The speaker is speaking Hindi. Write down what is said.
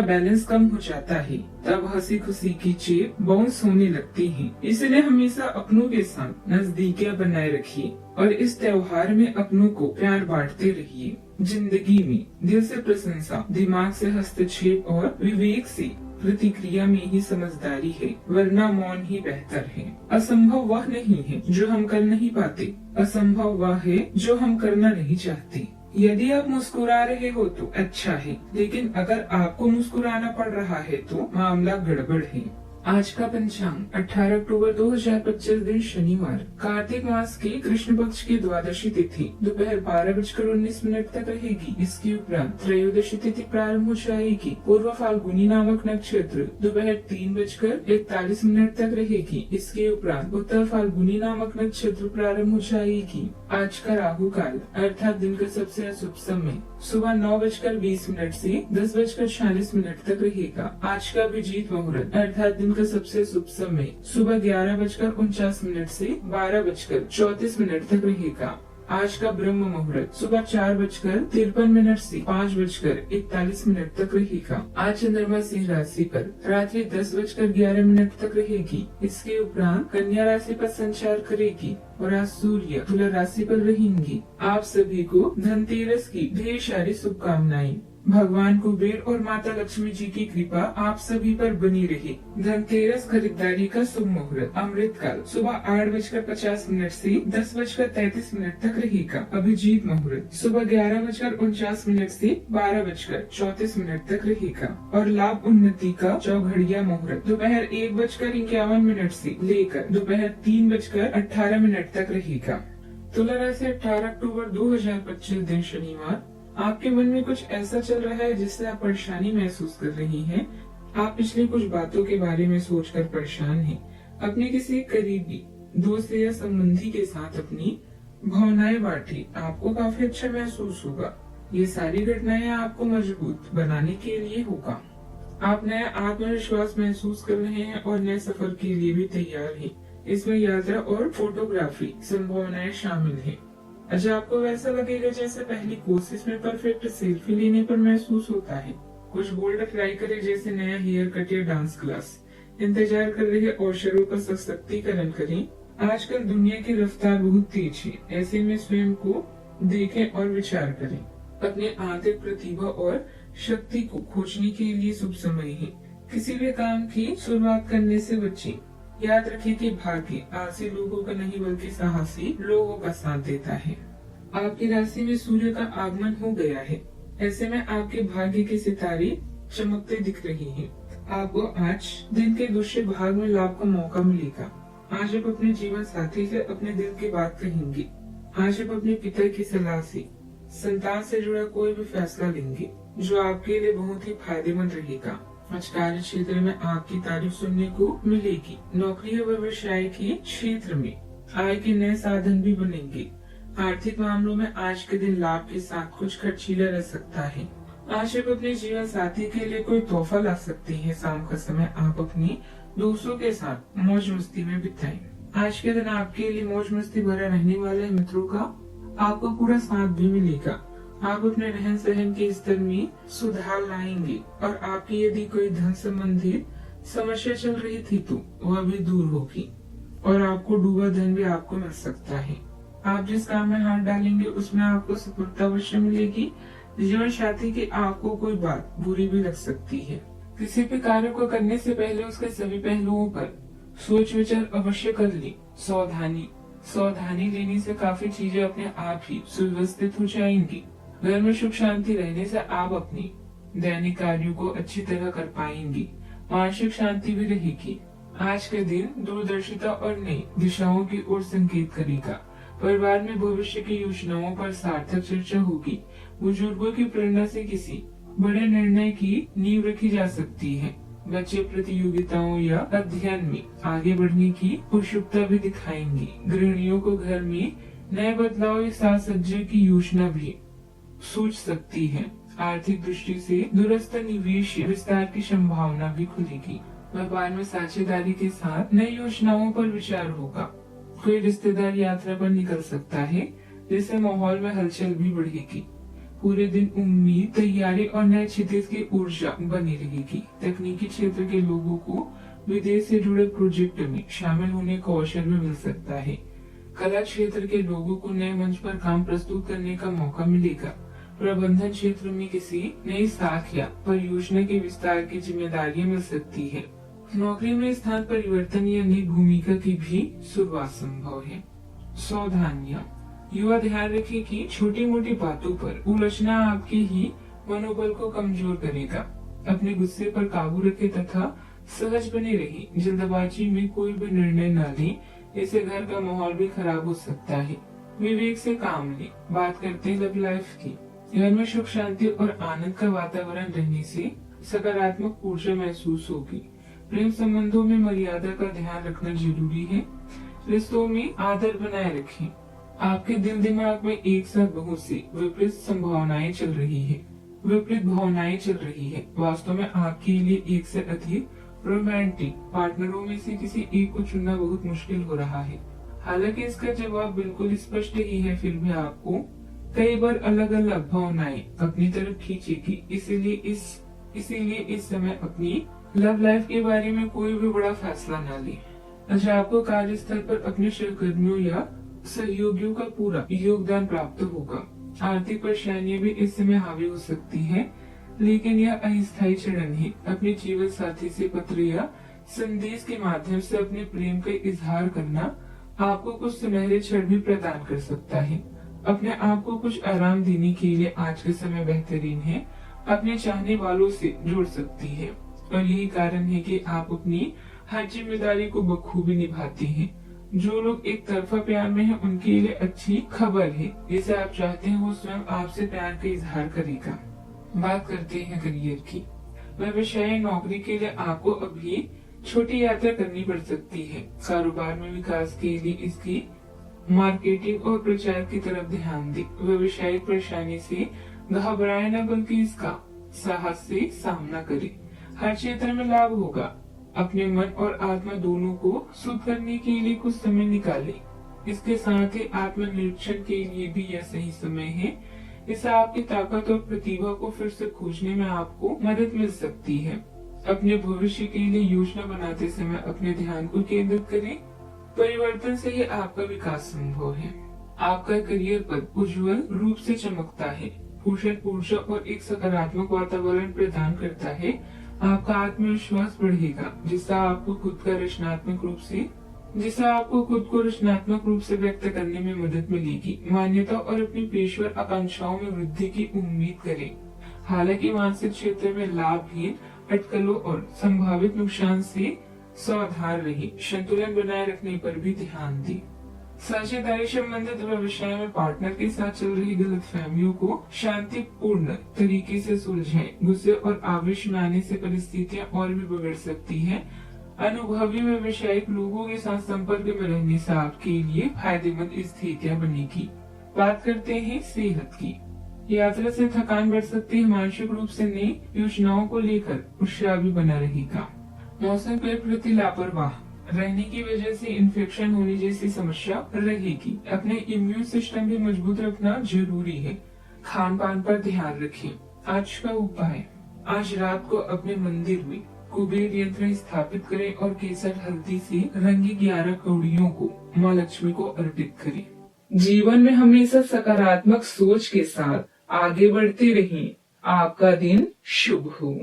बैलेंस कम हो जाता है, तब हंसी खुशी की चेप बाउंस होने लगती है। इसलिए हमेशा अपनों के साथ नजदीकियां बनाए रखिए और इस त्योहार में अपनों को प्यार बांटते रहिए। जिंदगी में दिल से प्रशंसा, दिमाग से हस्तक्षेप और विवेक से प्रतिक्रिया में ही समझदारी है, वरना मौन ही बेहतर है। असंभव वह नहीं है जो हम कर नहीं पाते, असंभव वह है जो हम करना नहीं चाहते। यदि आप मुस्कुरा रहे हो तो अच्छा है, लेकिन अगर आपको मुस्कुराना पड़ रहा है तो मामला गड़बड़ है। आज का पंचांग 18 अक्टूबर 2025 दिन शनिवार, कार्तिक मास की कृष्ण पक्ष की द्वादशी तिथि दोपहर 12:19 तक रहेगी। इसके उपरांत त्रयोदशी तिथि प्रारंभ हो जाएगी। पूर्व फाल्गुनी नामक नक्षत्र दोपहर 3:41 तक रहेगी। इसके उपरांत उत्तर फाल्गुनी नामक नक्षत्र प्रारंभ हो जाएगी। आज का राहु काल अर्थात दिन का सबसे अशुभ समय सुबह 9:20 से 10:46 तक रहेगा। आज का अभिजीत मुहूर्त अर्थात दिन का सबसे शुभ समय सुबह 11:49 से 12:34 तक रहेगा। आज का ब्रह्म मुहूर्त सुबह 4:53 से 5:41 तक रहेगा। आज चंद्रमा सिंह राशि पर रात्रि 10:11 तक रहेगी। इसके उपरांत कन्या राशि पर संचार करेगी और आज सूर्य तुला राशि पर रहेंगी। आप सभी को धनतेरस की ढेर सारी शुभकामनाएं। भगवान कुबेर और माता लक्ष्मी जी की कृपा आप सभी पर बनी रहे। धनतेरस खरीदारी का शुभ मुहूर्त अमृतकाल सुबह 8:50 से 10:33 तक रहेगा। अभिजीत मुहूर्त सुबह 11:49 से 12:34 तक रहेगा और लाभ उन्नति का चौघड़िया मुहूर्त दोपहर 1:51 से लेकर दोपहर 3:18 तक रहेगा। तुला राशि 18 अक्टूबर 2025 दिन शनिवार, आपके मन में कुछ ऐसा चल रहा है जिससे आप परेशानी महसूस कर रही हैं। आप पिछली कुछ बातों के बारे में सोचकर परेशान हैं। अपने किसी करीबी दोस्त या संबंधी के साथ अपनी भावनाएं बांटी, आपको काफी अच्छा महसूस होगा। ये सारी घटनाएं आपको मजबूत बनाने के लिए होगा। आप नया आत्मविश्वास महसूस कर रहे हैं और नए सफर के लिए भी तैयार हैं। इसमें यात्रा और फोटोग्राफी संभावनाएं शामिल हैं। अच्छा, आपको वैसा लगेगा जैसे पहली कोशिश में परफेक्ट सेल्फी लेने पर महसूस होता है। कुछ बोल्ड ट्राई करें, जैसे नया हेयर कट या डांस क्लास। इंतजार कर रहे अवसरों का सशक्तिकरण करें। आजकल दुनिया की रफ्तार बहुत तेज है, ऐसे में स्वयं को देखें और विचार करें। अपने आंतरिक प्रतिभा और शक्ति को खोजने के लिए शुभ समय है। किसी भी काम की शुरुआत करने से बचें। याद रखें कि भाग्य आलसी लोगों का नहीं बल्कि साहसी लोगों का साथ देता है। आपकी राशि में सूर्य का आगमन हो गया है, ऐसे में आपके भाग्य के सितारे चमकते दिख रही हैं। आपको आज दिन के दूसरे भाग में लाभ का मौका मिलेगा। आज आप अपने जीवन साथी से अपने दिल की बात कहेंगे। आज आप अपने पिता की सलाह से संतान से जुड़ा कोई भी फैसला लेंगे जो आपके लिए बहुत ही फायदेमंद रहेगा। आज कार्य क्षेत्र में आपकी तारीफ सुनने को मिलेगी। नौकरी और व्यवसाय के क्षेत्र में आय के नए साधन भी बनेंगे। आर्थिक मामलों में आज के दिन लाभ के साथ कुछ खर्चीला रह सकता है। आज आप अपने जीवन साथी के लिए कोई तोहफा ला सकते हैं। शाम का समय आप अपने दोस्तों के साथ मौज मस्ती में बिताएं। आज के दिन आपके लिए मौज मस्ती भरा रहने वाले मित्रों का आपको पूरा साथ भी मिलेगा। आप अपने रहन सहन के स्तर में सुधार लाएंगे और आपकी यदि कोई धन संबंधित समस्या चल रही थी तो वह भी दूर होगी और आपको डूबा धन भी आपको मिल सकता है। आप जिस काम में हाथ डालेंगे उसमें आपको सफलता अवश्य मिलेगी। जीवन साथी की आपको कोई बात बुरी भी लग सकती है। किसी भी कार्य को करने से पहले उसके सभी पहलुओं पर सोच विचार अवश्य कर ले। सावधानी लेने से काफी चीजें अपने आप ही सुव्यवस्थित हो जाएंगी। घर में सुख शांति रहने से आप अपनी दैनिक कार्यों को अच्छी तरह कर पाएंगी। मानसिक शांति भी रहेगी। आज के दिन दूरदर्शिता और नई दिशाओं की ओर संकेत करेगा। परिवार में भविष्य की योजनाओं पर सार्थक चर्चा होगी। बुजुर्गों की प्रेरणा से किसी बड़े निर्णय की नींव रखी जा सकती है। बच्चे प्रतियोगिताओं या अध्ययन में आगे बढ़ने की उत्सुकता भी दिखाएंगे। गृहिणियों को घर में नए बदलाव या साज सज्जा की योजना भी सोच सकती है। आर्थिक दृष्टि से दूरस्थ निवेश विस्तार की संभावना भी खुलेगी। व्यापार में साझेदारी के साथ नई योजनाओं पर विचार होगा। कोई रिश्तेदार यात्रा पर निकल सकता है, जिससे माहौल में हलचल भी बढ़ेगी। पूरे दिन उम्मीद, तैयारी और नए क्षितिज की ऊर्जा बनी रहेगी। तकनीकी क्षेत्र के लोगों को विदेश से जुड़े प्रोजेक्ट में शामिल होने का अवसर भी मिल सकता है। कला क्षेत्र के लोगों को नए मंच पर काम प्रस्तुत करने का मौका मिलेगा। प्रबंधन क्षेत्र में किसी नई शाख या परियोजना के विस्तार की जिम्मेदारियां मिल सकती है। नौकरी में स्थान परिवर्तन या नई भूमिका की भी शुरुआत संभव है। सावधानियां, युवा ध्यान रखें कि छोटी मोटी बातों पर उलझना आपके ही मनोबल को कमजोर करेगा। अपने गुस्से पर काबू रखें तथा सहज बने रहिए। जल्दबाजी में कोई भी निर्णय न लें, इससे घर का माहौल भी खराब हो सकता है। विवेक से काम लें। बात करते हैं लव लाइफ की। घर में सुख शांति और आनंद का वातावरण रहने से सकारात्मक ऊर्जा महसूस होगी। प्रेम संबंधों में मर्यादा का ध्यान रखना जरूरी है। रिश्तों में आदर बनाए रखें। आपके दिल दिमाग में एक साथ बहुत सी विपरीत भावनाएं चल रही है। वास्तव में आपके लिए एक से अधिक रोमांटिक पार्टनरों में से किसी एक को चुनना बहुत मुश्किल हो रहा है। हालांकि इसका जवाब बिल्कुल स्पष्ट ही है, फिर भी आपको कई बार अलग अलग भावनाएं अपनी तरफ खींचेगी। इसीलिए इस समय अपनी लव लाइफ के बारे में कोई भी बड़ा फैसला न ले। अच्छा, आपको कार्यस्थल पर अपने सहकर्मियों या सहयोगियों का पूरा योगदान प्राप्त होगा। आर्थिक परेशानियां भी इस समय हावी हो सकती है, लेकिन यह अस्थायी चरण है। अपने जीवन साथी से पत्र या संदेश के माध्यम से अपने प्रेम का इजहार करना आपको कुछ सुनहरे क्षण भी प्रदान कर सकता है। अपने आप को कुछ आराम देने के लिए आज के समय बेहतरीन है। अपने चाहने वालों से जुड़ सकती है और यही कारण है कि आप अपनी हर जिम्मेदारी को बखूबी निभाते हैं। जो लोग एक तरफा प्यार में हैं, उनके लिए अच्छी खबर है। जिसे आप चाहते हैं वो स्वयं आपसे प्यार का इजहार करेगा। बात करते हैं करियर की। व्यवसाय नौकरी के लिए आपको अभी छोटी यात्रा करनी पड़ सकती है। कारोबार में विकास के लिए इसकी मार्केटिंग और प्रचार की तरफ ध्यान दें। व्यवसायिक परेशानी से घबराए न, बल्कि इसका साहस से सामना करें। हर क्षेत्र में लाभ होगा। अपने मन और आत्मा दोनों को शुद्ध करने के लिए कुछ समय निकालें। इसके साथ ही आत्मनिरीक्षण के लिए भी यह सही समय है। इससे आपकी ताकत और प्रतिभा को फिर से खोजने में आपको मदद मिल सकती है। अपने भविष्य के लिए योजना बनाते समय अपने ध्यान को केंद्रित करें। परिवर्तन से ही आपका विकास संभव है। आपका करियर पद उज्जवल रूप से चमकता है। पोषण ऊर्जा और एक सकारात्मक वातावरण प्रदान करता है। आपका आत्मविश्वास बढ़ेगा, जिससे आपको खुद को रचनात्मक रूप से व्यक्त करने में मदद मिलेगी। मान्यता और अपनी पेशेवर आकांक्षाओं में वृद्धि की उम्मीद करें। हालांकि मानसिक क्षेत्र में लाभहीन अटकलों और संभावित नुकसान से सावधान रहिए। संतुलन बनाए रखने पर भी ध्यान दें। साझेदारी संबंधित व्यवसाय में पार्टनर के साथ चल रही गलतफहमियों को शांतिपूर्ण तरीके से सुलझाएं। गुस्से और आवेश में आने से परिस्थितियां और भी बिगड़ सकती हैं। अनुभवी व्यवसायिक लोगों के साथ संपर्क में रहने से आपके लिए फायदेमंद स्थितियां बनेगी। बात करते हैं सेहत की। यात्रा से थकान बढ़ सकती है। मानसिक रूप से नई योजनाओं को लेकर उत्साह भी बना रहेगा। मौसम के प्रति लापरवाह रहने की वजह से इन्फेक्शन होने जैसी समस्या रहेगी। अपने इम्यून सिस्टम भी मजबूत रखना जरूरी है। खान पान पर ध्यान रखें। आज का उपाय, आज रात को अपने मंदिर में कुबेर यंत्र स्थापित करें और केसर हल्दी से रंगी 11 कौड़ियों को माँ लक्ष्मी को अर्पित करें। जीवन में हमेशा सकारात्मक सोच के साथ आगे बढ़ते रहें। आपका दिन शुभ हो।